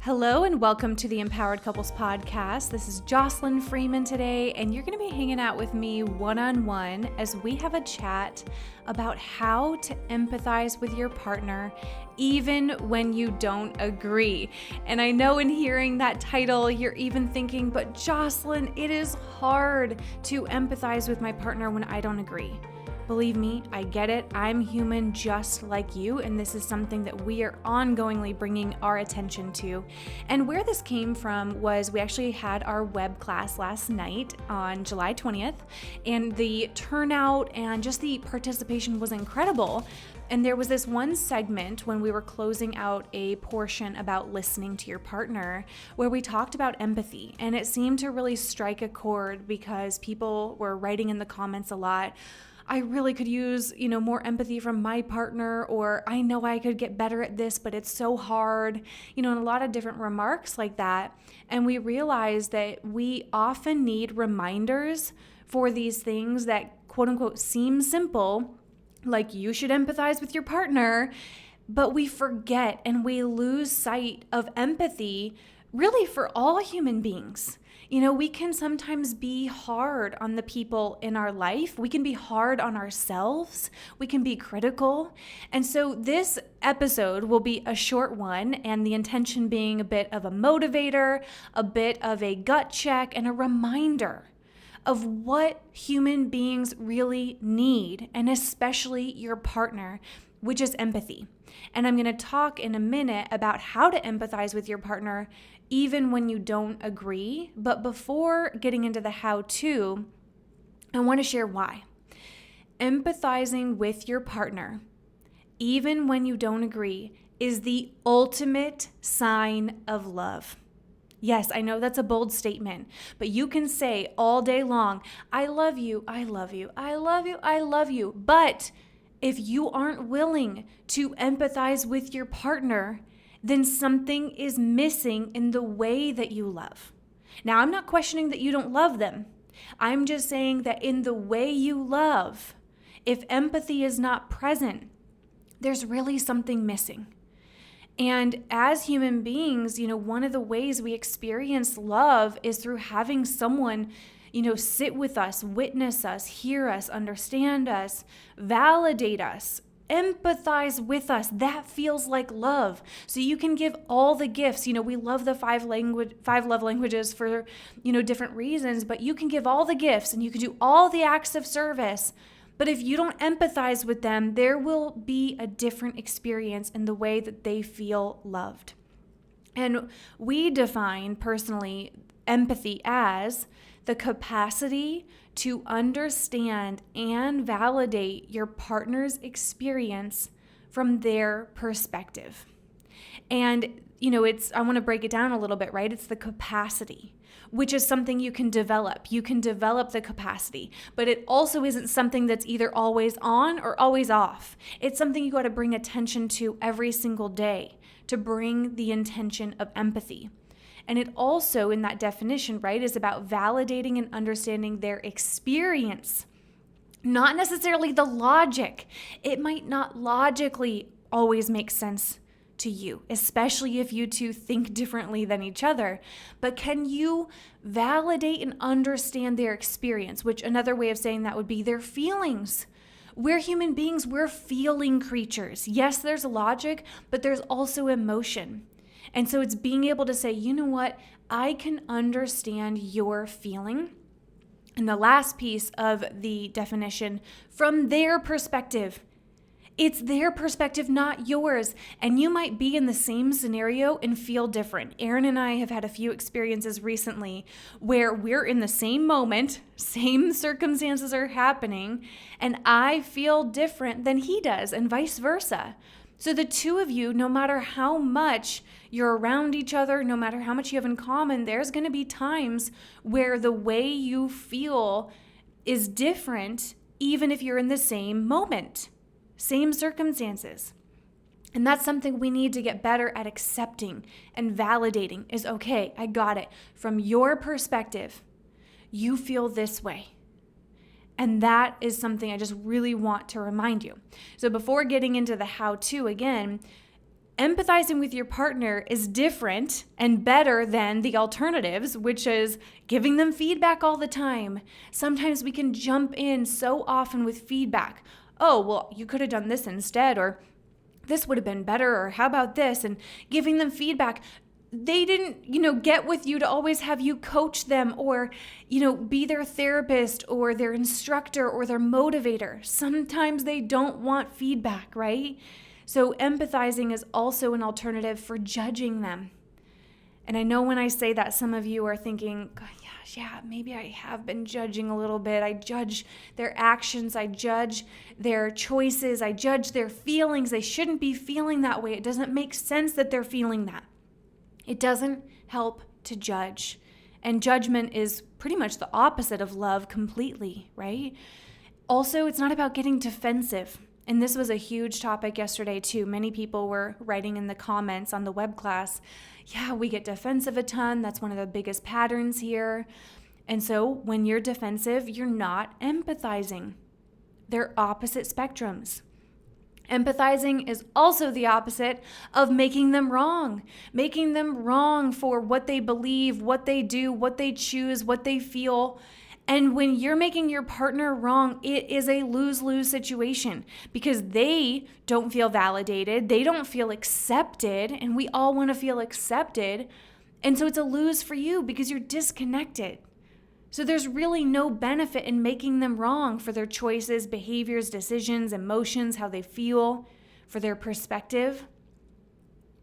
Hello and welcome to the Empowered Couples Podcast. This is Jocelyn Freeman today, and you're going to be hanging out with me one-on-one as we have a chat about how to empathize with your partner even when you don't agree. And I know in hearing that title, you're even thinking, but Jocelyn, it is hard to empathize with my partner when I don't agree. Believe me, I get it. I'm human just like you, and this is something that we are ongoingly bringing our attention to. And where this came from was we actually had our web class last night on July 20th, and the turnout and just the participation was incredible. And there was this one segment when we were closing out a portion about listening to your partner where we talked about empathy, and it seemed to really strike a chord because people were writing in the comments a lot. I really could use, more empathy from my partner, or I know I could get better at this, but it's so hard, and a lot of different remarks like that. And we realized that we often need reminders for these things that quote unquote seem simple, like you should empathize with your partner, but we forget and we lose sight of empathy really for all human beings. We can sometimes be hard on the people in our life. We can be hard on ourselves. We can be critical. And so this episode will be a short one, and the intention being a bit of a motivator, a bit of a gut check, and a reminder of what human beings really need, and especially your partner, which is empathy. And I'm going to talk in a minute about how to empathize with your partner even when you don't agree. But before getting into the how-to, I want to share why. Empathizing with your partner, even when you don't agree, is the ultimate sign of love. Yes, I know that's a bold statement, but you can say all day long, I love you, I love you, I love you, I love you. But if you aren't willing to empathize with your partner, then something is missing in the way that you love. Now, I'm not questioning that you don't love them. I'm just saying that in the way you love, if empathy is not present, there's really something missing. And as human beings, one of the ways we experience love is through having someone sit with us, witness us, hear us, understand us, validate us, empathize with us. That feels like love. So you can give all the gifts. We love the five love languages for, different reasons, but you can give all the gifts and you can do all the acts of service. But if you don't empathize with them, there will be a different experience in the way that they feel loved. And we define personally empathy as the capacity to understand and validate your partner's experience from their perspective. And, I want to break it down a little bit, right? It's the capacity, which is something you can develop. You can develop the capacity, but it also isn't something that's either always on or always off. It's something you got to bring attention to every single day to bring the intention of empathy. And it also, in that definition, right, is about validating and understanding their experience, not necessarily the logic. It might not logically always make sense to you, especially if you two think differently than each other. But can you validate and understand their experience, which another way of saying that would be their feelings? We're human beings, we're feeling creatures. Yes, there's logic, but there's also emotion. And so it's being able to say, you know what, I can understand your feeling. And the last piece of the definition, from their perspective. It's their perspective, not yours. And you might be in the same scenario and feel different. Aaron and I have had a few experiences recently where we're in the same moment, same circumstances are happening, and I feel different than he does, and vice versa. So the two of you, no matter how much you're around each other, no matter how much you have in common, there's going to be times where the way you feel is different, even if you're in the same moment, same circumstances. And that's something we need to get better at accepting and validating is, okay, I got it. From your perspective, you feel this way. And that is something I just really want to remind you. So before getting into the how-to again, Empathizing with your partner is different and better than the alternatives, which is giving them feedback all the time. Sometimes we can jump in so often with feedback. Oh, well, you could have done this instead, or this would have been better, or how about this? And giving them feedback. They didn't, get with you to always have you coach them or, be their therapist or their instructor or their motivator. Sometimes they don't want feedback, right? So empathizing is also an alternative for judging them. And I know when I say that, some of you are thinking, gosh, yeah, maybe I have been judging a little bit. I judge their actions. I judge their choices. I judge their feelings. They shouldn't be feeling that way. It doesn't make sense that they're feeling that. It doesn't help to judge. And judgment is pretty much the opposite of love completely, right? Also, it's not about getting defensive. And this was a huge topic yesterday too. Many people were writing in the comments on the web class, yeah, we get defensive a ton. That's one of the biggest patterns here. And so when you're defensive, you're not empathizing. They're opposite spectrums. Empathizing is also the opposite of making them wrong for what they believe, what they do, what they choose, what they feel. And when you're making your partner wrong, it is a lose-lose situation because they don't feel validated, they don't feel accepted, and we all want to feel accepted. And so it's a lose for you because you're disconnected. So there's really no benefit in making them wrong for their choices, behaviors, decisions, emotions, how they feel, for their perspective.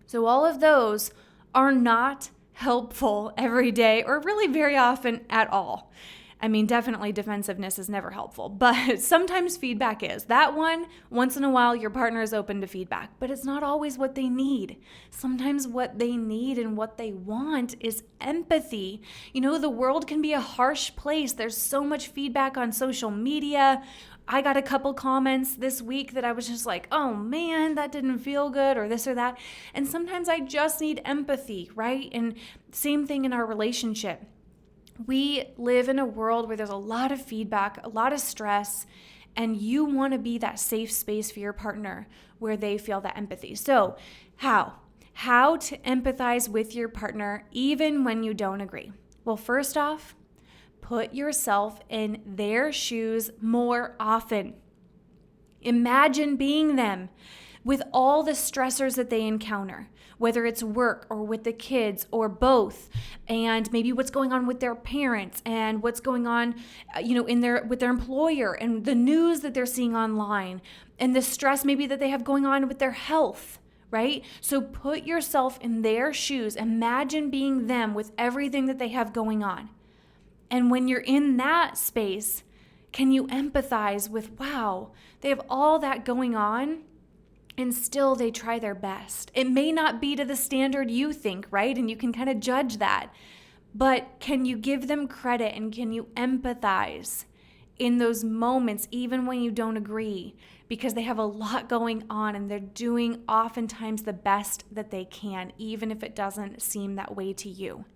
So all of those are not helpful every day or really very often at all. I mean, definitely defensiveness is never helpful, but sometimes feedback is. That one, once in a while, your partner is open to feedback, but it's not always what they need. Sometimes what they need and what they want is empathy. The world can be a harsh place. There's so much feedback on social media. I got a couple comments this week that I was just like, oh man, that didn't feel good, or this or that. And sometimes I just need empathy, right? And same thing in our relationship. We live in a world where there's a lot of feedback, a lot of stress, and you want to be that safe space for your partner where they feel that empathy. So how to empathize with your partner even when you don't agree? Well, first off, put yourself in their shoes more often. Imagine being them with all the stressors that they encounter, whether it's work or with the kids or both, and maybe what's going on with their parents and what's going on, with their employer and the news that they're seeing online and the stress maybe that they have going on with their health, right? So put yourself in their shoes. Imagine being them with everything that they have going on. And when you're in that space, can you empathize with, wow, they have all that going on, and still they try their best. It may not be to the standard you think, right? And you can kind of judge that. But can you give them credit and can you empathize in those moments, even when you don't agree? Because they have a lot going on and they're doing oftentimes the best that they can, even if it doesn't seem that way to you.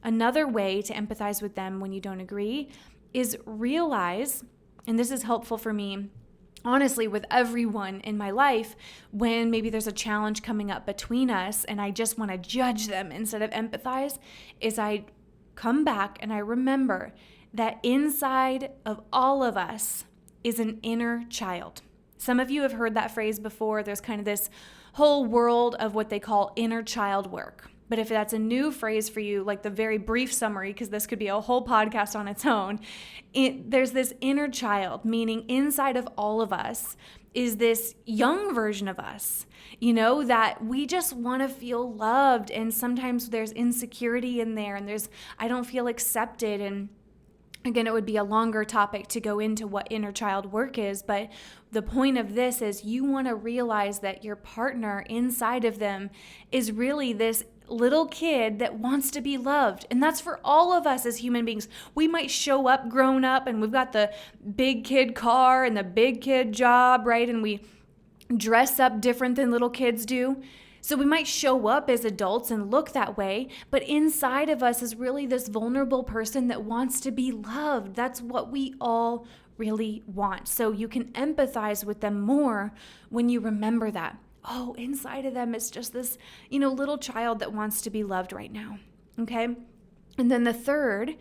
Another way to empathize with them when you don't agree is realize, and this is helpful for me, honestly, with everyone in my life, when maybe there's a challenge coming up between us and I just want to judge them instead of empathize, is I come back and I remember that inside of all of us is an inner child. Some of you have heard that phrase before. There's kind of this whole world of what they call inner child work. But if that's a new phrase for you, like the very brief summary, because this could be a whole podcast on its own, there's this inner child, meaning inside of all of us is this young version of us, that we just want to feel loved. And sometimes there's insecurity in there and I don't feel accepted. And again, it would be a longer topic to go into what inner child work is, but the point of this is you want to realize that your partner inside of them is really this little kid that wants to be loved. And that's for all of us as human beings. We might show up grown up and we've got the big kid car and the big kid job, right? And we dress up different than little kids do. So we might show up as adults and look that way, but inside of us is really this vulnerable person that wants to be loved. That's what we all really want. So you can empathize with them more when you remember that. oh, inside of them is just this, little child that wants to be loved right now. Okay. And then the third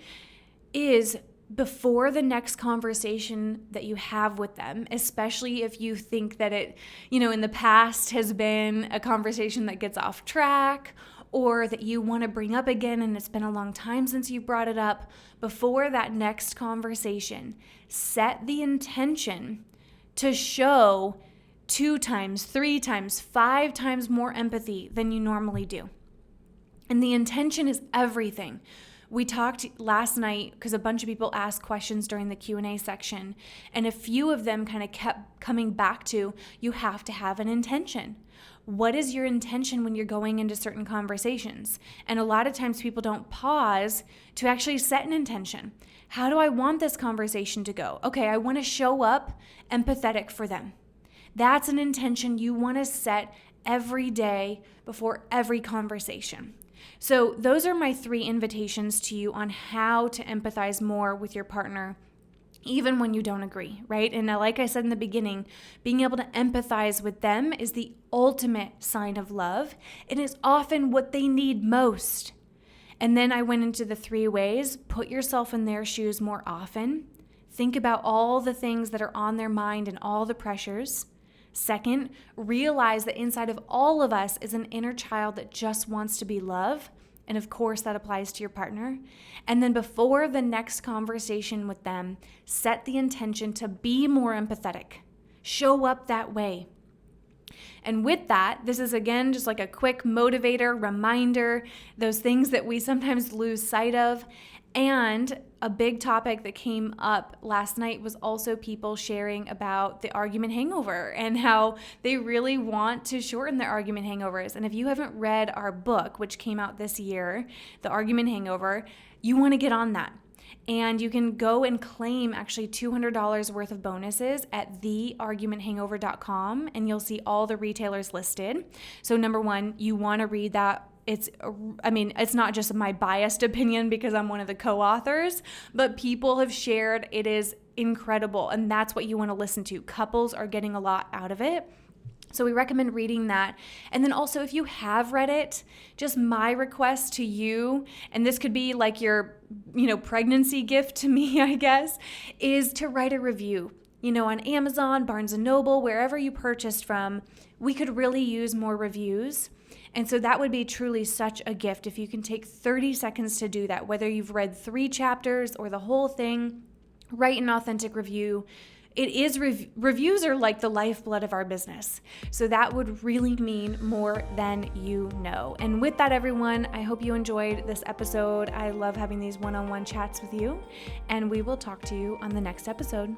is before the next conversation that you have with them, especially if you think that it, in the past has been a conversation that gets off track or that you want to bring up again and it's been a long time since you brought it up, before that next conversation, set the intention to show 2 times, 3 times, 5 times more empathy than you normally do. And the intention is everything. We talked last night because a bunch of people asked questions during the Q&A section, and a few of them kind of kept coming back to, you have to have an intention. What is your intention when you're going into certain conversations? And a lot of times people don't pause to actually set an intention. How do I want this conversation to go? Okay, I want to show up empathetic for them. That's an intention you want to set every day before every conversation. So those are my 3 invitations to you on how to empathize more with your partner, even when you don't agree, right? And like I said in the beginning, being able to empathize with them is the ultimate sign of love. It is often what they need most. And then I went into the 3 ways. Put yourself in their shoes more often. Think about all the things that are on their mind and all the pressures. Second, realize that inside of all of us is an inner child that just wants to be loved. And of course, that applies to your partner. And then before the next conversation with them, set the intention to be more empathetic. Show up that way. And with that, this is again just like a quick motivator, reminder, those things that we sometimes lose sight of. And a big topic that came up last night was also people sharing about the argument hangover and how they really want to shorten their argument hangovers. And if you haven't read our book, which came out this year, The Argument Hangover, you want to get on that. And you can go and claim actually $200 worth of bonuses at theargumenthangover.com, and you'll see all the retailers listed. So number 1, you want to read that. It's not just my biased opinion because I'm one of the co-authors, but people have shared it is incredible, and that's what you want to listen to. Couples are getting a lot out of it. So we recommend reading that. And then also, if you have read it, just my request to you, and this could be like your, pregnancy gift to me, I guess, is to write a review. On Amazon, Barnes & Noble, wherever you purchased from, we could really use more reviews. And so that would be truly such a gift if you can take 30 seconds to do that, whether you've read 3 chapters or the whole thing, write an authentic review. Reviews are like the lifeblood of our business. So that would really mean more than you know. And with that, everyone, I hope you enjoyed this episode. I love having these one-on-one chats with you, and we will talk to you on the next episode.